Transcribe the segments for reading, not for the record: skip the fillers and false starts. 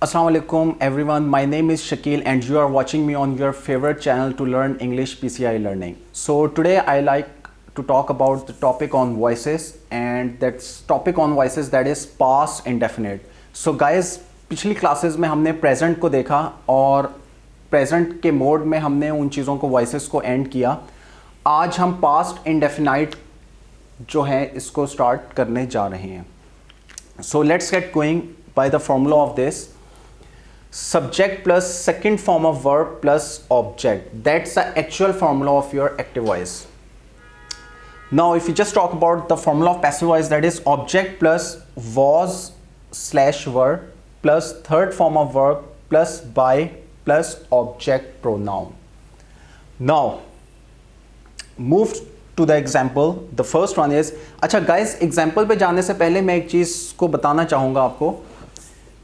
Assalamu alaikum everyone, my name is Shakil and you are watching me on your favorite channel to learn English PCI learning. So today I like to talk about the topic on voices, and that's topic on voices that is past indefinite. So guys, पिछली classes में हमने present को देखा और present के mode में हमने उन चीज़ों को वॉइसेस को एंड किया. आज हम पास्ट इंडेफिनाइट जो है इसको स्टार्ट करने जा रहे हैं. So let's get going by the formula of this. Subject plus second form of verb plus object. That's the actual formula of your active voice. Now if you just talk about the formula of passive voice, that is object plus was slash were plus third form of verb plus by plus object pronoun. Now move to the example. The first one is, अच्छा guys, example पे जाने से पहले मैं एक चीज़ को बताना चाहूँगा आपको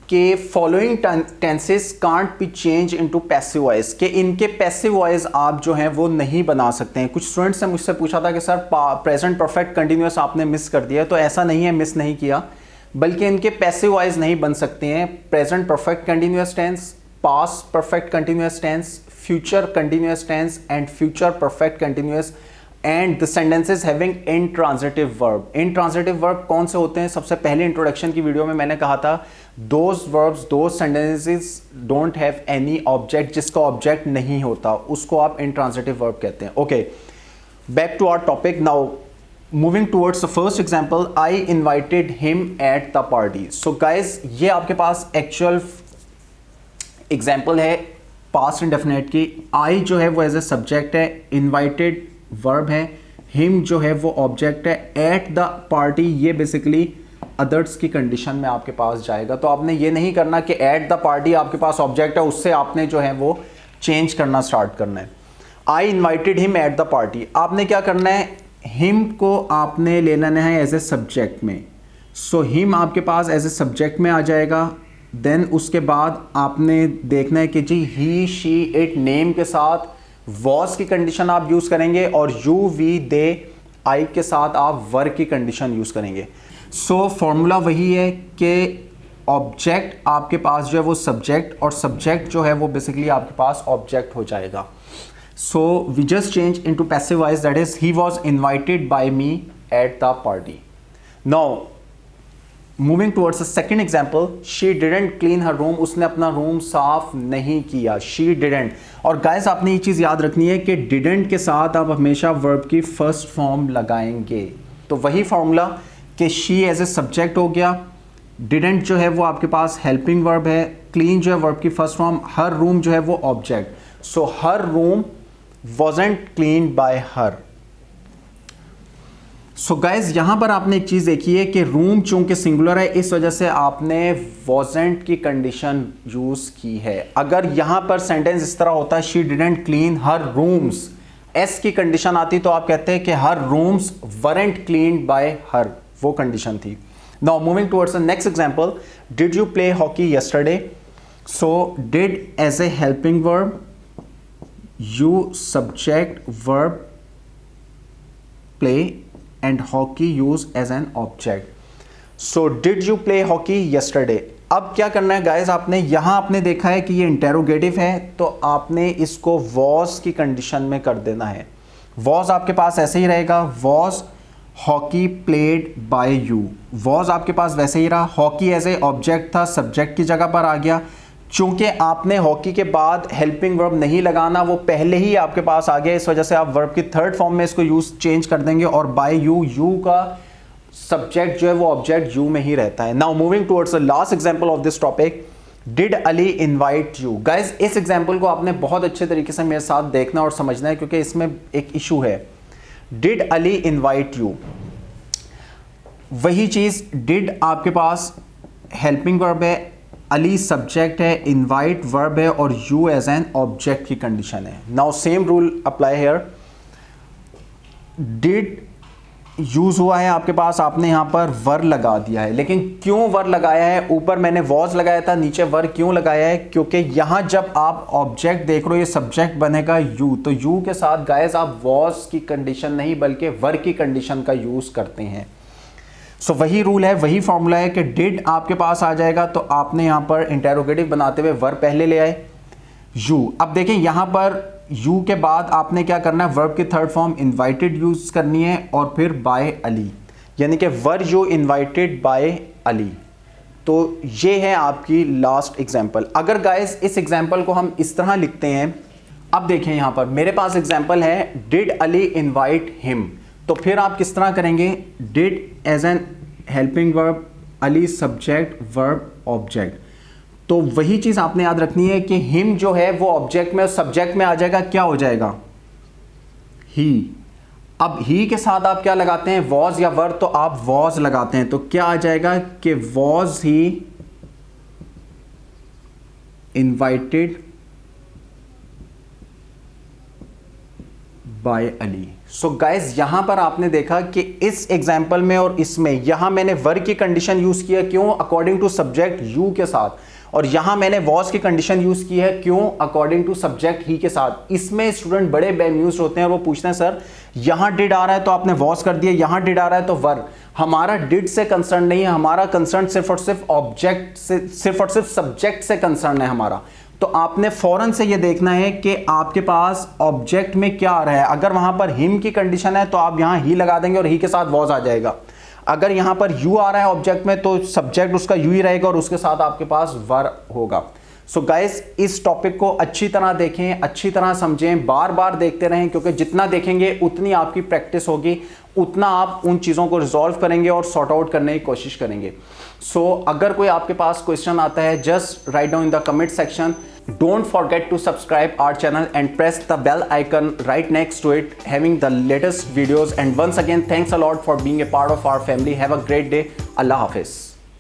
कि following tenses can't be change into passive voice, कि इनके पैसिव वॉइस आप जो हैं वो नहीं बना सकते हैं. कुछ स्टूडेंट्स ने मुझसे पूछा था कि सर प्रेजेंट परफेक्ट कंटिन्यूअस आपने मिस कर दिया. तो ऐसा नहीं है, मिस नहीं किया, बल्कि इनके पैसिव वॉइस नहीं बन सकते हैं. Present perfect continuous tense, past perfect continuous tense, future continuous tense and future perfect continuous and the sentences having intransitive verb. Intransitive verb कौन से होते हैं? सबसे पहले इंट्रोडक्शन की वीडियो में मैंने कहा था those verbs, those sentences don't have any object, जिसका ऑब्जेक्ट नहीं होता उसको आप इंट्रांजिटिव वर्ब कहते हैं. Okay, back to our topic. Now moving towards the first example, I invited him at the party. So guys, ये आपके पास एक्चुअल एग्जांपल है पास्ट इंडेफिनिट की. आई जो है वो एज ए सब्जेक्ट है, इनवाइटेड वर्ब है, हिम जो है वो ऑब्जेक्ट है, एट द पार्टी ये बेसिकली अदर्स की कंडीशन में आपके पास जाएगा. तो आपने ये नहीं करना कि एट द पार्टी आपके पास ऑब्जेक्ट है, उससे आपने जो है वो चेंज करना स्टार्ट करना है. आई invited him at the party, आपने क्या करना है, हिम को आपने ले लेना है एज ए सब्जेक्ट में. सो हिम आपके पास एज ए सब्जेक्ट में आ जाएगा. देन उसके बाद आपने देखना है कि जी ही, शी, इट, नेम के साथ वॉज की कंडीशन आप यूज करेंगे और यू, वी, दे, आई के साथ आप वर की कंडीशन यूज करेंगे. सो फॉर्मूला वही है कि ऑब्जेक्ट आपके पास जो है वो सब्जेक्ट और सब्जेक्ट जो है वो बेसिकली आपके पास ऑब्जेक्ट हो जाएगा. So we just change into passive voice, that is he was invited by me at the party. Now moving towards the second example, she didn't clean her room, उसने अपना room साफ नहीं किया. She didn't. और guys आपने ये चीज़ याद रखनी है कि डिडंट के साथ आप हमेशा वर्ब की फर्स्ट फॉर्म लगाएंगे. तो वही फॉर्मूला कि शी एज ए सब्जेक्ट हो गया, डिडंट जो है वो आपके पास हेल्पिंग वर्ब है, क्लीन जो है वर्ब की फर्स्ट फॉर्म, हर रूम जो है वो object. So her room wasn't clean by her. So guys यहां पर आपने एक चीज देखी है कि रूम चूंकि सिंगुलर है, इस वजह से आपने वॉजेंट की कंडीशन यूज की है. अगर यहां पर सेंटेंस इस तरह होता है she didn't clean her rooms, एस की कंडीशन आती तो आप कहते हैं कि her rooms weren't clean by her, वो कंडीशन थी. Now moving towards the next example, did you play hockey yesterday. So did as a helping verb, you subject verb, play and hockey used as an object. So did you play hockey yesterday? अब क्या करना है guys, आपने यहां आपने देखा है कि ये इंटेरोगेटिव है, तो आपने इसको was की कंडीशन में कर देना है. was आपके पास ऐसे ही रहेगा, was hockey played by you. was आपके पास वैसे ही रहा, hockey एज ए ऑब्जेक्ट था, सब्जेक्ट की जगह पर आ गया. चूंकि आपने हॉकी के बाद हेल्पिंग वर्ब नहीं लगाना, वो पहले ही आपके पास आ गया, इस वजह से आप वर्ब की थर्ड फॉर्म में इसको यूज चेंज कर देंगे और बाय यू, यू का सब्जेक्ट जो है वो ऑब्जेक्ट यू में ही रहता है. Now moving towards the last example of this topic, did Ali invite you. Guys इस एग्जांपल को आपने बहुत अच्छे तरीके से मेरे साथ देखना और समझना है, क्योंकि इसमें एक इशू है. डिड अली इनवाइट यू, वही चीज, डिड आपके पास हेल्पिंग वर्ब है, अली सब्जेक्ट है, इनवाइट वर्ब है और यू एज एन ऑब्जेक्ट की कंडीशन है. Now same rule apply here. Did use हुआ है आपके पास, आपने यहां पर वर लगा दिया है, लेकिन क्यों वर लगाया है? ऊपर मैंने वॉज लगाया था, नीचे वर क्यों लगाया है? क्योंकि यहां जब आप ऑब्जेक्ट देख रहे हो, ये सब्जेक्ट बनेगा यू, तो यू के साथ गाइस आप वॉज की कंडीशन नहीं बल्कि वर की कंडीशन का यूज करते हैं. सो वही रूल है, वही फॉर्मूला है कि डिड आपके पास आ जाएगा तो आपने यहाँ पर इंटेरोगेटिव बनाते हुए वर्ब पहले ले आए, यू। अब देखें यहाँ पर यू के बाद आपने क्या करना है, वर्ब की थर्ड फॉर्म इनवाइटेड यूज करनी है और फिर बाय अली, यानी कि were you invited bye Ali. तो ये है आपकी लास्ट एग्जांपल। अगर गाइस इस एग्जांपल को हम इस तरह लिखते हैं, अब देखें यहाँ पर मेरे पास एग्जांपल है डिड अली इनवाइट हिम, तो फिर आप किस तरह करेंगे, did as an helping verb, Ali subject verb object. तो वही चीज आपने याद रखनी है कि हिम जो है वो ऑब्जेक्ट में और सब्जेक्ट में आ जाएगा, क्या हो जाएगा, ही। अब ही के साथ आप क्या लगाते हैं, वॉज या वर, तो आप वॉज लगाते हैं, तो क्या आ जाएगा कि was he invited bye Ali. So guys यहां पर आपने देखा कि इस एग्जाम्पल में और इसमें यहां मैंने वर की कंडीशन यूज किया, क्यों, अकॉर्डिंग टू सब्जेक्ट यू के साथ, और यहां मैंने वॉज की कंडीशन यूज की है, क्यों, अकॉर्डिंग टू सब्जेक्ट ही के साथ। इसमें स्टूडेंट बड़े बेम्यूज होते हैं, वो पूछते हैं सर यहां डिड आ रहा है तो आपने वॉज कर दिया, यहां डिड आ रहा है तो वर। हमारा डिड से कंसर्न नहीं है, हमारा कंसर्न सिर्फ और सिर्फ ऑब्जेक्ट से, सिर्फ और सिर्फ सब्जेक्ट से कंसर्न है हमारा। तो आपने फौरन से ये देखना है कि आपके पास ऑब्जेक्ट में क्या आ रहा है। अगर वहां पर हिम की कंडीशन है तो आप यहां ही लगा देंगे और ही के साथ वॉज आ जाएगा। अगर यहां पर यू आ रहा है ऑब्जेक्ट में तो सब्जेक्ट उसका यू ही रहेगा और उसके साथ आपके पास वर होगा। सो गाइस इस टॉपिक को अच्छी तरह देखें, अच्छी तरह समझें, बार बार देखते रहें, क्योंकि जितना देखेंगे उतनी आपकी प्रैक्टिस होगी, उतना आप उन चीज़ों को रिजॉल्व करेंगे और सॉर्ट आउट करने की कोशिश करेंगे। सो अगर कोई आपके पास क्वेश्चन आता है, just write down in the comment section. Don't forget to subscribe our channel and press the bell icon right next to it, having the latest videos. And once again, thanks a lot for being a part of our family. Have a great day. Allah Hafiz.